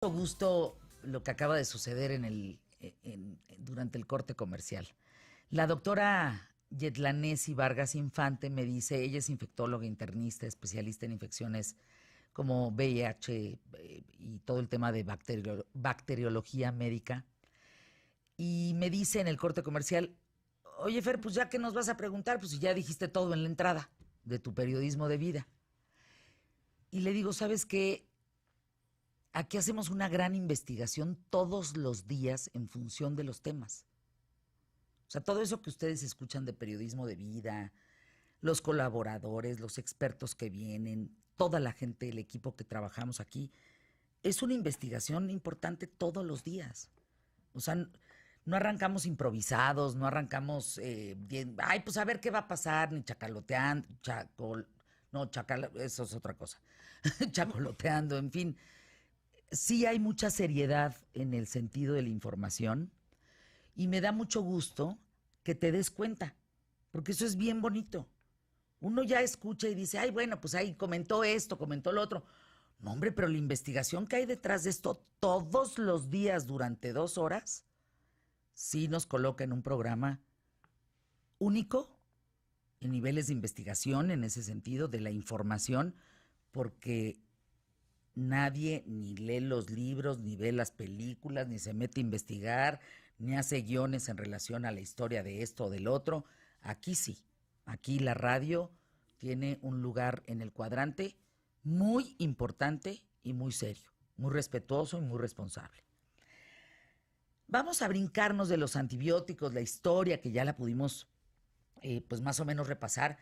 Gusto lo que acaba de suceder durante el corte comercial. La doctora Yetlanesi Vargas Infante me dice, ella es infectóloga, internista, especialista en infecciones como VIH y todo el tema de bacteriología médica. Y me dice en el corte comercial, oye Fer, pues ya que nos vas a preguntar, pues ya dijiste todo en la entrada de tu periodismo de vida. Y le digo, ¿sabes qué? Aquí hacemos una gran investigación todos los días en función de los temas. O sea, todo eso que ustedes escuchan de periodismo de vida, los colaboradores, los expertos que vienen, toda la gente, el equipo que trabajamos aquí, es una investigación importante todos los días. O sea, no arrancamos improvisados, no arrancamos ay, pues a ver qué va a pasar, ni chacaloteando, eso es otra cosa, chacoloteando, en fin. Sí hay mucha seriedad en el sentido de la información y me da mucho gusto que te des cuenta, porque eso es bien bonito. Uno ya escucha y dice, ay, bueno, pues ahí comentó esto, comentó lo otro. No, hombre, pero la investigación que hay detrás de esto todos los días durante 2 horas, sí nos coloca en un programa único en niveles de investigación, en ese sentido, de la información, porque nadie ni lee los libros, ni ve las películas, ni se mete a investigar, ni hace guiones en relación a la historia de esto o del otro. Aquí sí, aquí la radio tiene un lugar en el cuadrante muy importante y muy serio, muy respetuoso y muy responsable. Vamos a brincarnos de los antibióticos, la historia que ya la pudimos pues más o menos repasar,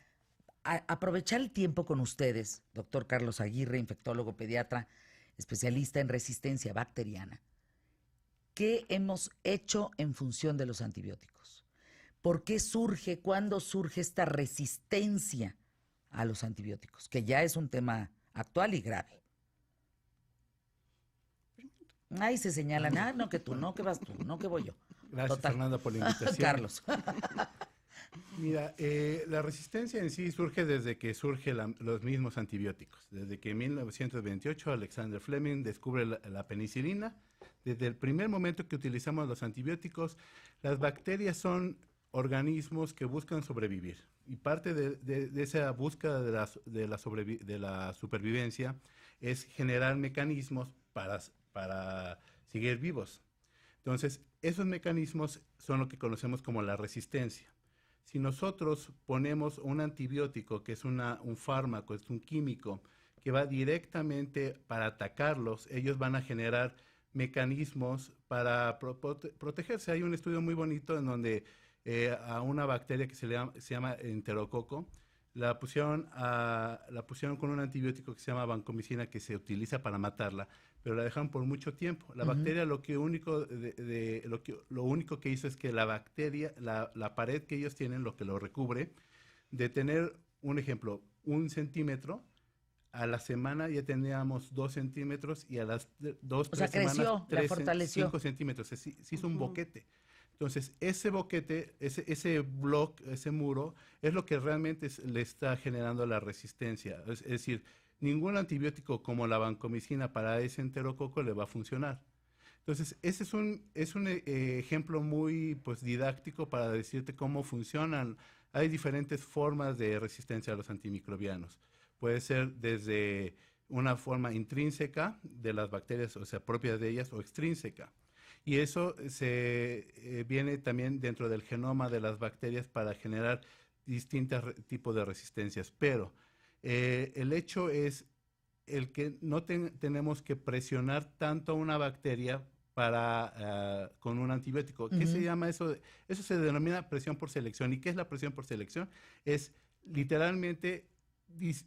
aprovechar el tiempo con ustedes, doctor Carlos Aguirre, infectólogo pediatra, especialista en resistencia bacteriana. ¿Qué hemos hecho en función de los antibióticos? ¿Por qué surge, cuándo surge esta resistencia a los antibióticos? Que ya es un tema actual y grave. Ahí se señalan, no que tú, no que vas tú, no que voy yo. Gracias, Total. Fernanda, por la invitación. Carlos. Mira, la resistencia en sí surge desde que surgen los mismos antibióticos. Desde que en 1928 Alexander Fleming descubre la penicilina. Desde el primer momento que utilizamos los antibióticos, las bacterias son organismos que buscan sobrevivir. Y parte de esa búsqueda de la supervivencia es generar mecanismos para seguir vivos. Entonces, esos mecanismos son lo que conocemos como la resistencia. Si nosotros ponemos un antibiótico, que es un fármaco, es un químico, que va directamente para atacarlos, ellos van a generar mecanismos para protegerse. Hay un estudio muy bonito en donde a una bacteria que se llama enterococo, la pusieron con un antibiótico que se llama vancomicina, que se utiliza para matarla, pero la dejaron por mucho tiempo. La bacteria lo único que hizo es que la bacteria, la pared que ellos tienen, lo que lo recubre, de tener, un ejemplo, 1 centímetro, a la semana ya teníamos 2 centímetros y a las 2, 3 semanas, Creció, la fortaleció. 5 centímetros. Se hizo un boquete. Entonces, ese boquete, ese bloque, ese muro, es lo que realmente le está generando la resistencia. Es decir, ningún antibiótico como la vancomicina para ese enterococo le va a funcionar. Entonces, ese es un ejemplo muy didáctico para decirte cómo funcionan. Hay diferentes formas de resistencia a los antimicrobianos. Puede ser desde una forma intrínseca de las bacterias, o sea, propia de ellas, o extrínseca. Y eso viene también dentro del genoma de las bacterias para generar distintos tipos de resistencias. Pero el hecho es el que no tenemos que presionar tanto a una bacteria con un antibiótico. ¿Qué se llama eso? Eso se denomina presión por selección. ¿Y qué es la presión por selección? Es literalmente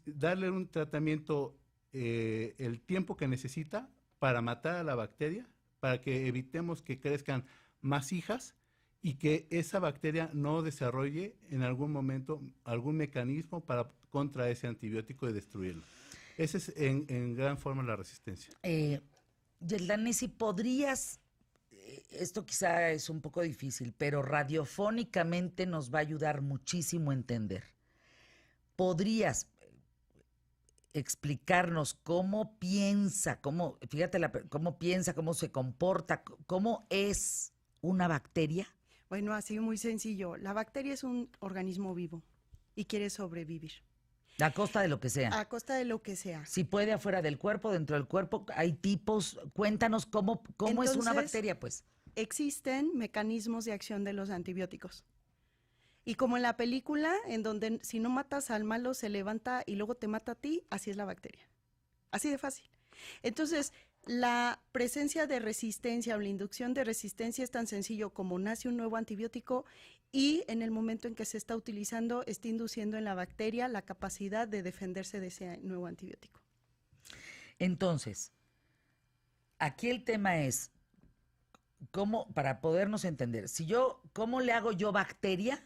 darle un tratamiento el tiempo que necesita para matar a la bacteria, para que evitemos que crezcan más hijas y que esa bacteria no desarrolle en algún momento algún mecanismo contra ese antibiótico y destruirlo. Esa es en gran forma la resistencia. Yetlanesi, ¿podrías, esto quizá es un poco difícil, pero radiofónicamente nos va a ayudar muchísimo a entender? ¿Podrías explicarnos cómo piensa, cómo piensa, cómo se comporta, cómo es una bacteria? Bueno, así muy sencillo. La bacteria es un organismo vivo y quiere sobrevivir. A costa de lo que sea. A costa de lo que sea. Si puede afuera del cuerpo, dentro del cuerpo, hay tipos. Cuéntanos cómo es una bacteria, pues. Existen mecanismos de acción de los antibióticos. Y como en la película, en donde si no matas al malo se levanta y luego te mata a ti, así es la bacteria. Así de fácil. Entonces, la presencia de resistencia o la inducción de resistencia es tan sencillo como nace un nuevo antibiótico y en el momento en que se está utilizando, está induciendo en la bacteria la capacidad de defenderse de ese nuevo antibiótico. Entonces, aquí el tema es, para podernos entender, ¿cómo le hago yo bacteria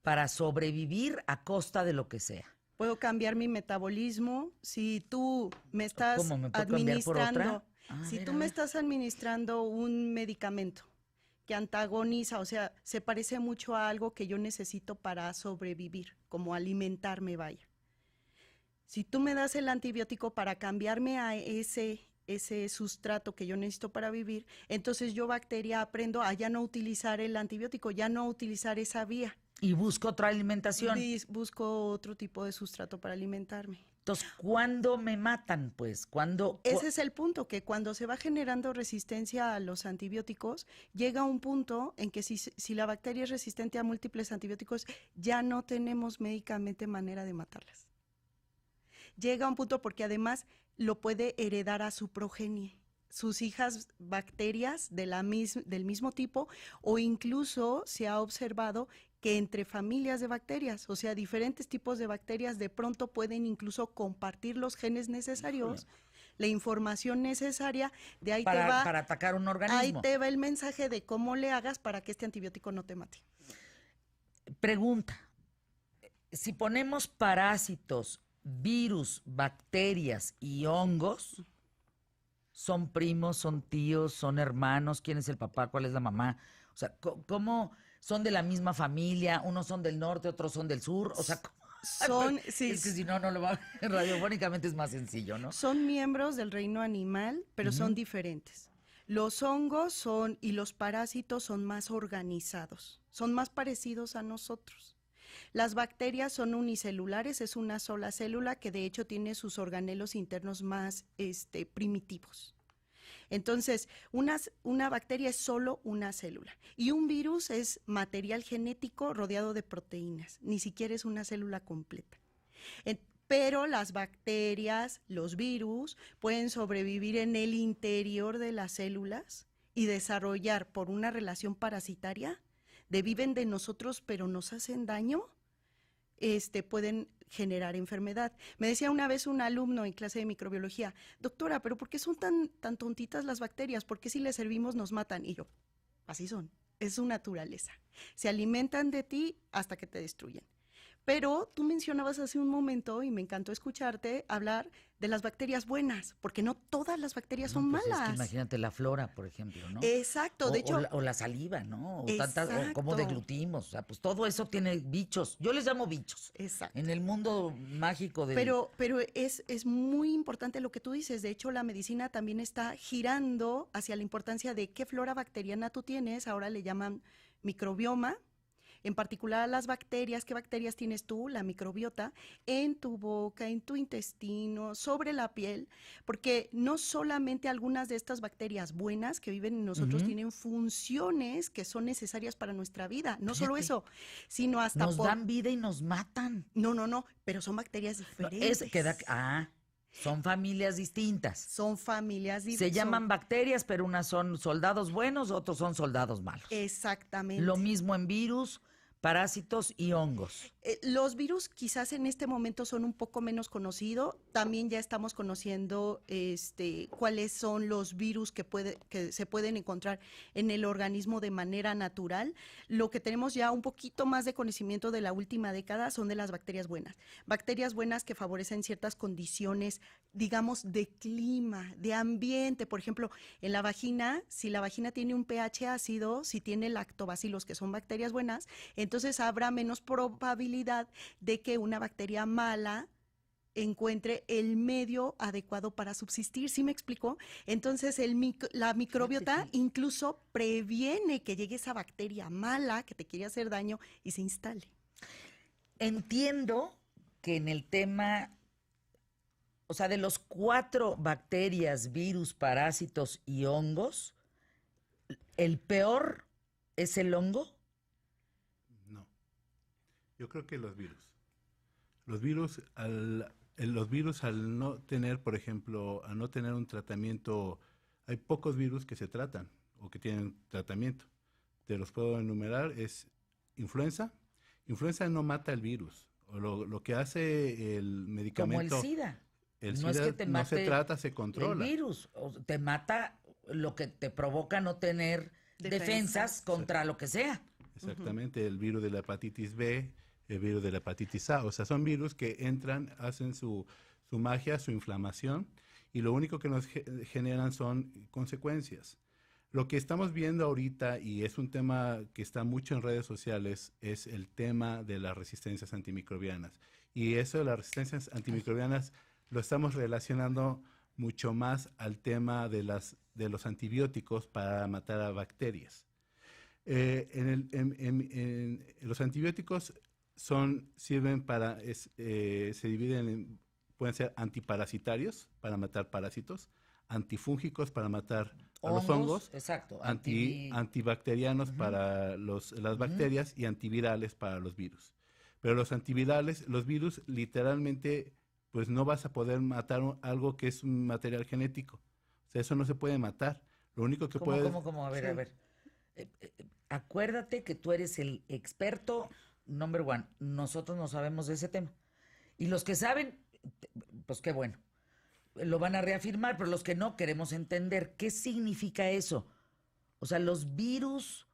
para sobrevivir a costa de lo que sea? Puedo cambiar mi metabolismo. Si tú me estás ¿Cómo? ¿Me puedo cambiar por otra? Si tú me estás administrando un medicamento que antagoniza, o sea, se parece mucho a algo que yo necesito para sobrevivir, como alimentarme, vaya. Si tú me das el antibiótico para cambiarme a ese sustrato que yo necesito para vivir, entonces yo, bacteria, aprendo a ya no utilizar el antibiótico, ya no utilizar esa vía. Y busco otra alimentación. Busco otro tipo de sustrato para alimentarme. Entonces, ¿cuándo me matan, pues? Ese es el punto, que cuando se va generando resistencia a los antibióticos, llega un punto en que si la bacteria es resistente a múltiples antibióticos, ya no tenemos médicamente manera de matarlas. Llega un punto porque además lo puede heredar a su progenie, sus hijas bacterias del mismo tipo, o incluso se ha observado que entre familias de bacterias, o sea, diferentes tipos de bacterias, de pronto pueden incluso compartir los genes necesarios, la información necesaria, de ahí para atacar un organismo. Ahí te va el mensaje de cómo le hagas para que este antibiótico no te mate. Pregunta, si ponemos parásitos, virus, bacterias y hongos, ¿son primos, son tíos, son hermanos? ¿Quién es el papá? ¿Cuál es la mamá? O sea, ¿cómo son de la misma familia? Unos son del norte, otros son del sur. O sea, sí, es que si no lo va a ver radiofónicamente es más sencillo, ¿no? Son miembros del reino animal, pero son diferentes. Los hongos y los parásitos son más organizados, son más parecidos a nosotros. Las bacterias son unicelulares, es una sola célula que de hecho tiene sus organelos internos más primitivos. Entonces, una bacteria es solo una célula y un virus es material genético rodeado de proteínas, ni siquiera es una célula completa. Pero las bacterias, los virus, pueden sobrevivir en el interior de las células y desarrollar por una relación parasitaria, viven de nosotros pero nos hacen daño, pueden generar enfermedad. Me decía una vez un alumno en clase de microbiología, doctora, ¿pero por qué son tan tontitas las bacterias? ¿Por qué si les servimos nos matan? Y yo, así son, es su naturaleza. Se alimentan de ti hasta que te destruyen. Pero tú mencionabas hace un momento, y me encantó escucharte hablar de las bacterias buenas, porque no todas las bacterias son pues malas. Es que imagínate la flora, por ejemplo, ¿no? Exacto, de hecho. O la saliva, ¿no? O cómo deglutimos, o sea, pues todo eso tiene bichos. Yo les llamo bichos. Exacto. En el mundo mágico del... Pero es muy importante lo que tú dices. De hecho, la medicina también está girando hacia la importancia de qué flora bacteriana tú tienes. Ahora le llaman microbioma. En particular a las bacterias, ¿qué bacterias tienes tú? La microbiota, en tu boca, en tu intestino, sobre la piel, porque no solamente algunas de estas bacterias buenas que viven en nosotros tienen funciones que son necesarias para nuestra vida, no solo eso, sino hasta nos dan vida y nos matan. No, pero son bacterias diferentes. Son familias distintas. Son familias diferentes. Se llaman bacterias, pero unas son soldados buenos, otros son soldados malos. Exactamente. Lo mismo en virus, parásitos y hongos. Los virus quizás en este momento son un poco menos conocidos. También ya estamos conociendo cuáles son los virus que se pueden encontrar en el organismo de manera natural. Lo que tenemos ya un poquito más de conocimiento de la última década son de las bacterias buenas. Bacterias buenas que favorecen ciertas condiciones, digamos, de clima, de ambiente. Por ejemplo, en la vagina, si la vagina tiene un pH ácido, si tiene lactobacilos, que son bacterias buenas, entonces habrá menos probabilidad de que una bacteria mala encuentre el medio adecuado para subsistir. ¿Sí me explicó? Entonces la microbiota incluso previene que llegue esa bacteria mala que te quiere hacer daño y se instale. Entiendo que en el tema, o sea, de los 4 bacterias, virus, parásitos y hongos, ¿el peor es el hongo? No. Yo creo que los virus. Los virus, al no tener, por ejemplo, al no tener un tratamiento, hay pocos virus que se tratan o que tienen tratamiento. Te los puedo enumerar, es influenza. Influenza no mata el virus. O lo que hace el medicamento... Como el SIDA. El No SIDA es que te no mate se trata, se controla. el virus. Te mata lo que te provoca no tener defensas contra lo que sea. Exactamente, el virus de la hepatitis B, el virus de la hepatitis A. O sea, son virus que entran, hacen su magia, su inflamación, y lo único que nos generan son consecuencias. Lo que estamos viendo ahorita, y es un tema que está mucho en redes sociales, es el tema de las resistencias antimicrobianas. Y eso de las resistencias antimicrobianas lo estamos relacionando mucho más al tema de los antibióticos para matar a bacterias. Los antibióticos sirven para, se dividen pueden ser antiparasitarios para matar parásitos, antifúngicos para matar a los hongos, exacto, antibacterianos para las bacterias y antivirales para los virus. Pero los antivirales, los virus literalmente, pues no vas a poder matar algo que es un material genético. O sea, eso no se puede matar. Lo único que puedes... ¿Cómo? A ver. Acuérdate que tú eres el experto number one. Nosotros no sabemos de ese tema. Y los que saben, pues qué bueno. Lo van a reafirmar, pero los que no queremos entender qué significa eso. O sea, los virus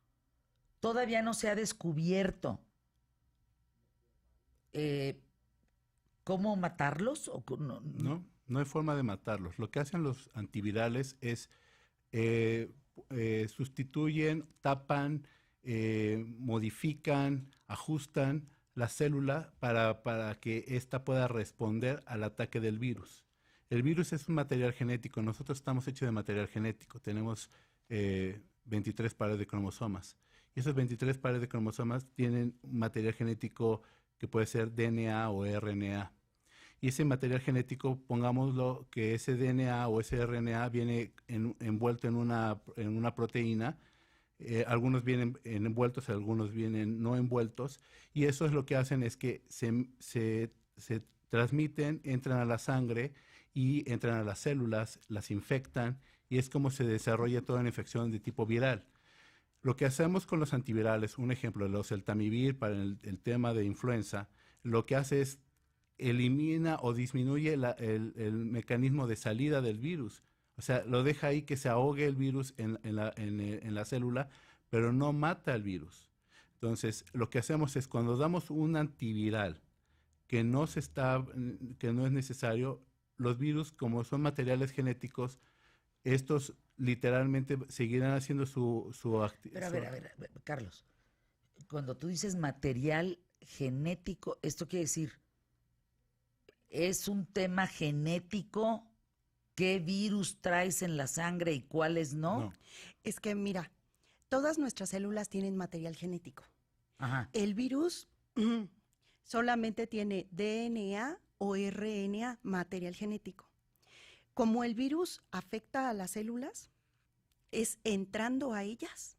todavía no se ha descubierto cómo matarlos. No hay forma de matarlos. Lo que hacen los antivirales es sustituyen, tapan, modifican, ajustan la célula para que ésta pueda responder al ataque del virus. El virus es un material genético. Nosotros estamos hechos de material genético. Tenemos 23 pares de cromosomas. Y esos 23 pares de cromosomas tienen un material genético que puede ser DNA o RNA. Y ese material genético, pongámoslo que ese DNA o ese RNA viene envuelto en una proteína. Algunos vienen envueltos, algunos vienen no envueltos. Y eso es lo que hacen, es que se transmiten, entran a la sangre y entran a las células, las infectan, y es como se desarrolla toda una infección de tipo viral. Lo que hacemos con los antivirales, un ejemplo, el oseltamivir para el tema de influenza, lo que hace es elimina o disminuye el mecanismo de salida del virus. O sea, lo deja ahí que se ahogue el virus en la célula, pero no mata al virus. Entonces, lo que hacemos es cuando damos un antiviral que no es necesario, los virus, como son materiales genéticos, estos literalmente seguirán haciendo su actividad. Pero a ver, Carlos, cuando tú dices material genético, esto quiere decir, ¿es un tema genético? ¿Qué virus traes en la sangre y cuáles no? Es que mira, todas nuestras células tienen material genético. Ajá. El virus solamente tiene DNA o RNA, material genético. Como el virus afecta a las células, es entrando a ellas,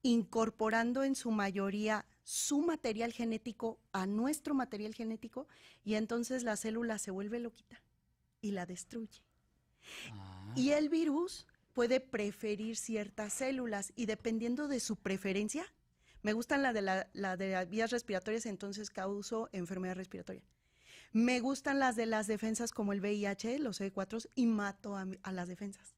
incorporando en su mayoría su material genético a nuestro material genético, y entonces la célula se vuelve loquita y la destruye. Y el virus puede preferir ciertas células, y dependiendo de su preferencia, me gustan la de las vías respiratorias, entonces causo enfermedad respiratoria. Me gustan las de las defensas como el VIH, los CD4, y mato a las defensas.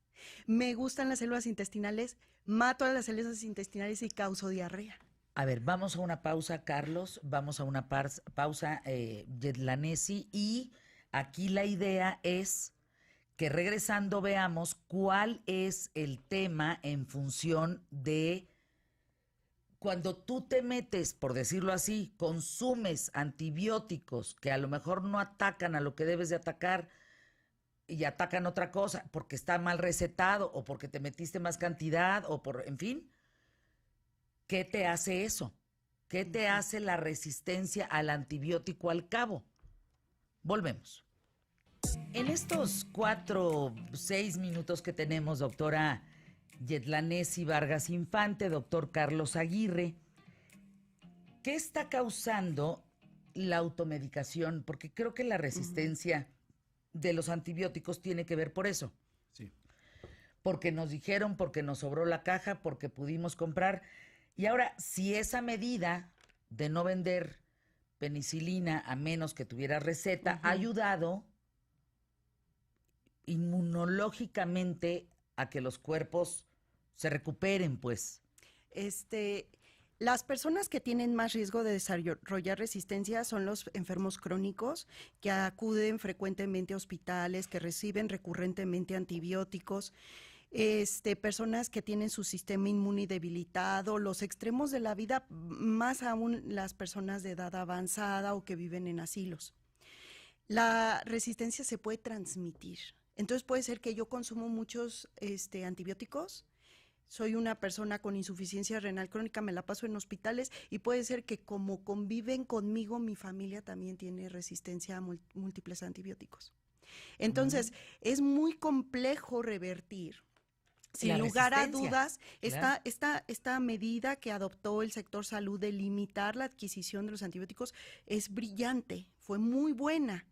Me gustan las células intestinales, mato a las células intestinales y causo diarrea. A ver, vamos a una pausa, Carlos, vamos a una pausa, Yetlanesi, y aquí la idea es que regresando veamos cuál es el tema en función de cuando tú te metes, por decirlo así, consumes antibióticos que a lo mejor no atacan a lo que debes de atacar y atacan otra cosa porque está mal recetado o porque te metiste más cantidad o en fin, ¿qué te hace eso? ¿Qué te hace la resistencia al antibiótico al cabo? Volvemos. En estos 6 minutos que tenemos, doctora Yetlanesi Vargas Infante, doctor Carlos Aguirre, ¿qué está causando la automedicación? Porque creo que la resistencia de los antibióticos tiene que ver por eso. Sí. Porque nos dijeron, porque nos sobró la caja, porque pudimos comprar. Y ahora, si esa medida de no vender penicilina a menos que tuviera receta ha ayudado inmunológicamente a que los cuerpos se recuperen, pues. Las personas que tienen más riesgo de desarrollar resistencia son los enfermos crónicos que acuden frecuentemente a hospitales, que reciben recurrentemente antibióticos, personas que tienen su sistema inmune debilitado, los extremos de la vida, más aún las personas de edad avanzada o que viven en asilos. La resistencia se puede transmitir. Entonces puede ser que yo consumo muchos antibióticos, soy una persona con insuficiencia renal crónica, me la paso en hospitales y puede ser que como conviven conmigo, mi familia también tiene resistencia a múltiples antibióticos. Entonces, es muy complejo revertir. Sin lugar a dudas, claro. esta medida que adoptó el sector salud de limitar la adquisición de los antibióticos es brillante, fue muy buena.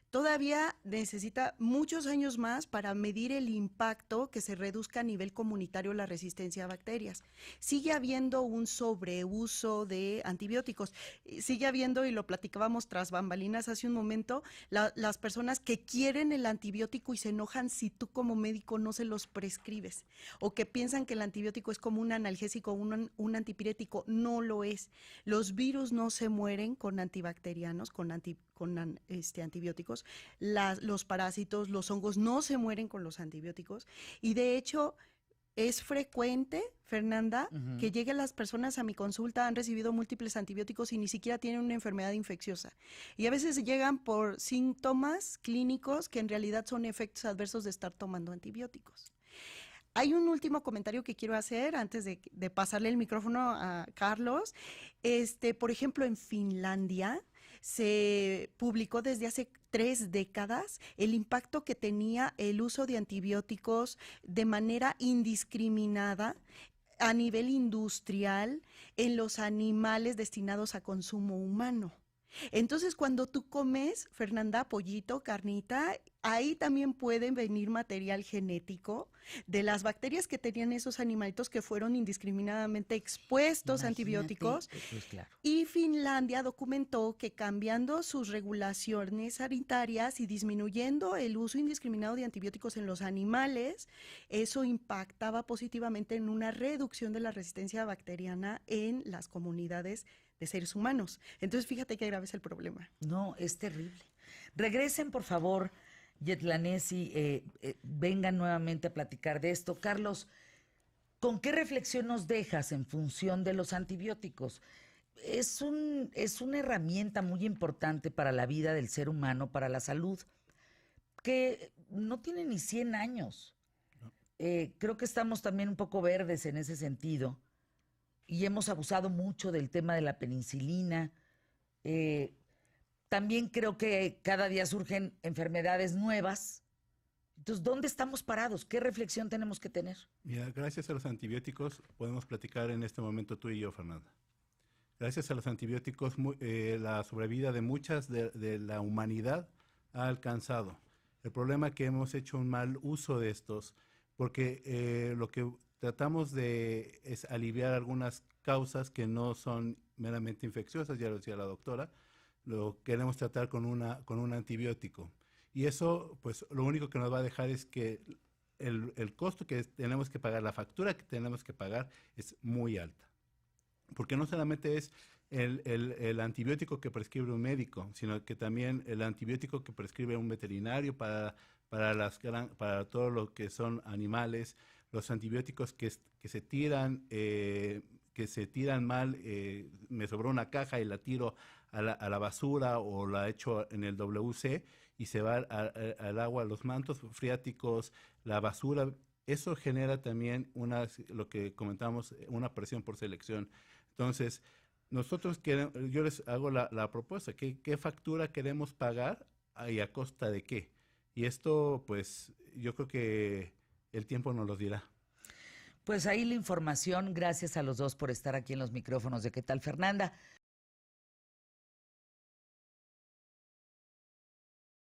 Todavía necesita muchos años más para medir el impacto que se reduzca a nivel comunitario la resistencia a bacterias. Sigue habiendo un sobreuso de antibióticos. Sigue habiendo, y lo platicábamos tras bambalinas hace un momento, las personas que quieren el antibiótico y se enojan si tú como médico no se los prescribes, o que piensan que el antibiótico es como un analgésico o un antipirético. No lo es. Los virus no se mueren con antibacterianos, con antibióticos. Los parásitos, los hongos no se mueren con los antibióticos y de hecho es frecuente, Fernanda, que lleguen las personas a mi consulta, han recibido múltiples antibióticos y ni siquiera tienen una enfermedad infecciosa. Y a veces llegan por síntomas clínicos que en realidad son efectos adversos de estar tomando antibióticos. Hay un último comentario que quiero hacer antes de pasarle el micrófono a Carlos. Por ejemplo, en Finlandia se publicó desde hace 3 décadas el impacto que tenía el uso de antibióticos de manera indiscriminada a nivel industrial en los animales destinados a consumo humano. Entonces, cuando tú comes, Fernanda, pollito, carnita, ahí también puede venir material genético de las bacterias que tenían esos animalitos que fueron indiscriminadamente expuestos a antibióticos. Pues claro. Y Finlandia documentó que cambiando sus regulaciones sanitarias y disminuyendo el uso indiscriminado de antibióticos en los animales, eso impactaba positivamente en una reducción de la resistencia bacteriana en las comunidades de seres humanos. Entonces, fíjate qué grave es el problema. No, es terrible. Regresen, por favor, Yetlanesi, vengan nuevamente a platicar de esto. Carlos, ¿con qué reflexión nos dejas en función de los antibióticos? Es una herramienta muy importante para la vida del ser humano, para la salud, que no tiene ni 100 años. Creo que estamos también un poco verdes en ese sentido. Y hemos abusado mucho del tema de la penicilina. También creo que cada día surgen enfermedades nuevas. Entonces, ¿dónde estamos parados? ¿Qué reflexión tenemos que tener? Mira, gracias a los antibióticos podemos platicar en este momento tú y yo, Fernanda. Gracias a los antibióticos, la sobrevida de muchas de la humanidad ha alcanzado. El problema es que hemos hecho un mal uso de estos, porque lo que tratamos de es aliviar algunas causas que no son meramente infecciosas, ya lo decía la doctora, lo queremos tratar con un antibiótico. Y eso, pues, lo único que nos va a dejar es que el costo que tenemos que pagar, la factura que tenemos que pagar es muy alta. Porque no solamente es el antibiótico que prescribe un médico, sino que también el antibiótico que prescribe un veterinario para todo lo que son animales, los antibióticos que se tiran que se tiran mal, me sobró una caja y la tiro a la basura o la echo en el WC y se va al agua, los mantos freáticos, la basura. Eso genera también lo que comentamos, una presión por selección. Entonces, nosotros yo les hago la propuesta, ¿qué factura queremos pagar y a costa de qué? Y esto, pues, yo creo que el tiempo nos lo dirá. Pues ahí la información, gracias a los dos por estar aquí en los micrófonos de ¿Qué tal, Fernanda?